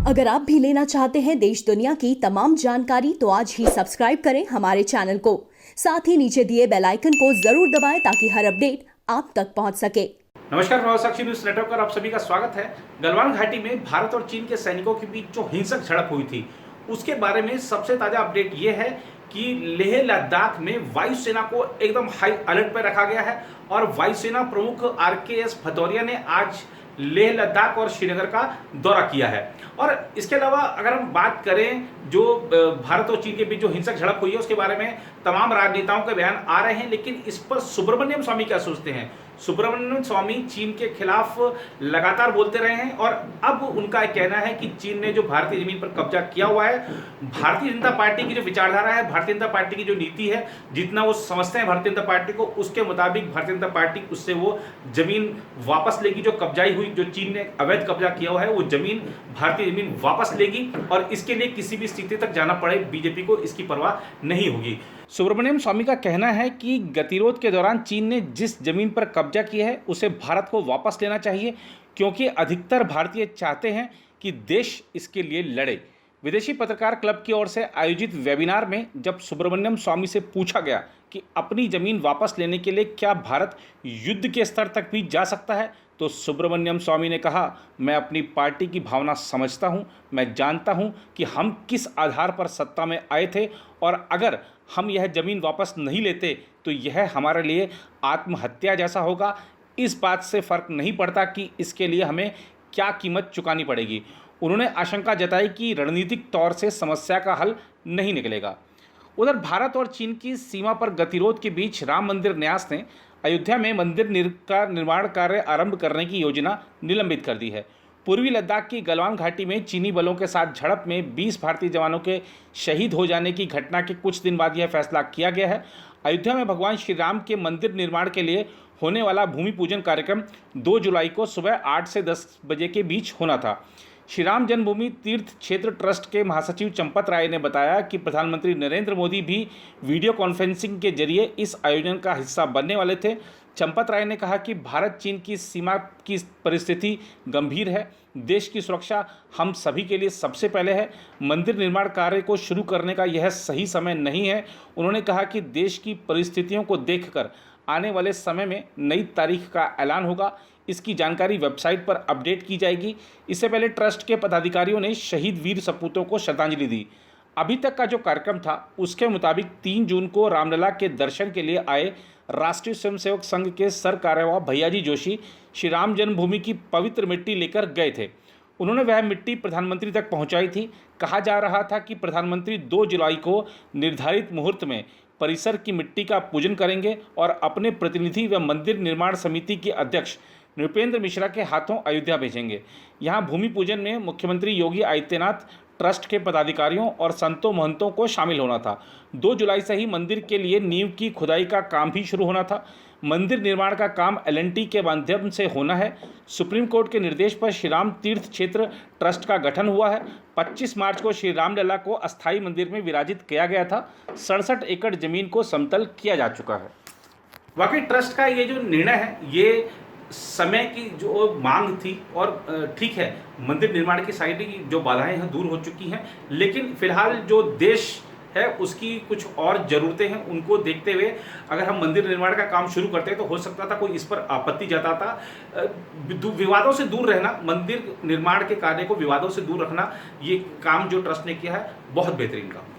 अगर आप भी लेना चाहते हैं देश दुनिया की तमाम जानकारी तो आज ही सब्सक्राइब करें हमारे चैनल को। साथ ही नीचे दिए बेल आइकन को जरूर दबाएं ताकि हर अपडेट आप तक पहुंच सके। नमस्कार, प्रवासाक्षी न्यूज नेटवर्क पर आप सभी का स्वागत है। गलवान घाटी में भारत और चीन के सैनिकों के बीच जो हिंसक झड़प हुई थी उसके बारे में सबसे ताजा अपडेट ये है कि लेह लद्दाख में वायुसेना को एकदम हाई अलर्ट पर रखा गया है और वायुसेना प्रमुख RKS भदौरिया ने आज लेह लद्दाख और श्रीनगर का दौरा किया है। और इसके अलावा अगर हम बात करें जो भारत और चीन के बीच जो हिंसक झड़प हुई है उसके बारे में तमाम राजनेताओं के बयान आ रहे हैं, लेकिन इस पर सुब्रमण्यम स्वामी क्या सोचते हैं? सुब्रमण्यम स्वामी चीन के खिलाफ लगातार बोलते रहे हैं और अब उनका कहना है कि चीन ने जो भारतीय जमीन पर कब्जा किया हुआ है, भारतीय जनता पार्टी की जो विचारधारा है, भारतीय जनता पार्टी की जो नीति है, जितना वो समझते हैं भारतीय जनता पार्टी को, उसके मुताबिक भारतीय जनता पार्टी उससे वो जमीन वापस लेगी। जो कब्जाई हुई, जो चीन ने अवैध कब्जा किया हुआ है, वो जमीन भारतीय जमीन वापस लेगी और इसके लिए किसी भी स्थिति तक जाना पड़े बीजेपी को इसकी परवाह नहीं होगी। सुब्रमण्यम स्वामी का कहना है कि गतिरोध के दौरान चीन ने जिस जमीन पर कब्जा किया है उसे भारत को वापस लेना चाहिए, क्योंकि अधिकतर भारतीय चाहते हैं कि देश इसके लिए लड़े। विदेशी पत्रकार क्लब की ओर से आयोजित वेबिनार में जब सुब्रमण्यम स्वामी से पूछा गया कि अपनी जमीन वापस लेने के लिए क्या भारत युद्ध के स्तर तक भी जा सकता है, तो सुब्रमण्यम स्वामी ने कहा, मैं अपनी पार्टी की भावना समझता हूं, मैं जानता हूं कि हम किस आधार पर सत्ता में आए थे और अगर हम यह ज़मीन वापस नहीं लेते तो यह हमारे लिए आत्महत्या जैसा होगा। इस बात से फ़र्क नहीं पड़ता कि इसके लिए हमें क्या कीमत चुकानी पड़ेगी। उन्होंने आशंका जताई कि रणनीतिक तौर से समस्या का हल नहीं निकलेगा। उधर भारत और चीन की सीमा पर गतिरोध के बीच राम मंदिर न्यास ने अयोध्या में मंदिर का निर्माण कार्य आरंभ करने की योजना निलंबित कर दी है। पूर्वी लद्दाख की गलवान घाटी में चीनी बलों के साथ झड़प में 20 भारतीय जवानों के शहीद हो जाने की घटना के कुछ दिन बाद यह फैसला किया गया है। अयोध्या में भगवान श्री राम के मंदिर निर्माण के लिए होने वाला भूमि पूजन कार्यक्रम 2 जुलाई को सुबह 8 से 10 बजे के बीच होना था। श्री राम जन्मभूमि तीर्थ क्षेत्र ट्रस्ट के महासचिव चंपत राय ने बताया कि प्रधानमंत्री नरेंद्र मोदी भी वीडियो कॉन्फ्रेंसिंग के जरिए इस आयोजन का हिस्सा बनने वाले थे। चंपत राय ने कहा कि भारत चीन की सीमा की परिस्थिति गंभीर है, देश की सुरक्षा हम सभी के लिए सबसे पहले है। मंदिर निर्माण कार्य को शुरू करने का यह सही समय नहीं है। उन्होंने कहा कि देश की परिस्थितियों को देखकर आने वाले समय में नई तारीख का ऐलान होगा। इसकी जानकारी वेबसाइट पर अपडेट की जाएगी। इससे पहले ट्रस्ट के पदाधिकारियों ने शहीद वीर सपूतों को श्रद्धांजलि दी। अभी तक का जो कार्यक्रम था उसके मुताबिक 3 जून को रामलला के दर्शन के लिए आए राष्ट्रीय स्वयंसेवक संघ के सर कार्यवाह भैयाजी जोशी श्री राम जन्मभूमि की पवित्र मिट्टी लेकर गए थे। उन्होंने वह मिट्टी प्रधानमंत्री तक पहुंचाई थी। कहा जा रहा था कि प्रधानमंत्री 2 जुलाई को निर्धारित मुहूर्त में परिसर की मिट्टी का पूजन करेंगे और अपने प्रतिनिधि व मंदिर निर्माण समिति के अध्यक्ष नृपेंद्र मिश्रा के हाथों अयोध्या भेजेंगे। यहाँ भूमि पूजन में मुख्यमंत्री योगी आदित्यनाथ, ट्रस्ट के पदाधिकारियों और संतों महंतों को शामिल होना था। 2 जुलाई से ही मंदिर के लिए नींव की खुदाई का काम भी शुरू होना था। मंदिर निर्माण का काम L&T के माध्यम से होना है। सुप्रीम कोर्ट के निर्देश पर श्री राम तीर्थ क्षेत्र ट्रस्ट का गठन हुआ है। 25 मार्च को श्री रामलला को अस्थायी मंदिर में विराजित किया गया था। 67 एकड़ जमीन को समतल किया जा चुका है। वाकई ट्रस्ट का ये जो निर्णय है, ये समय की जो मांग थी और ठीक है, मंदिर निर्माण की साइड की जो बाधाएं हैं दूर हो चुकी हैं, लेकिन फिलहाल जो देश है उसकी कुछ और ज़रूरतें हैं। उनको देखते हुए अगर हम मंदिर निर्माण का काम शुरू करते हैं तो हो सकता था कोई इस पर आपत्ति जताता। विवादों से दूर रहना, मंदिर निर्माण के कार्य को विवादों से दूर रखना, ये काम जो ट्रस्ट ने किया है बहुत बेहतरीन काम।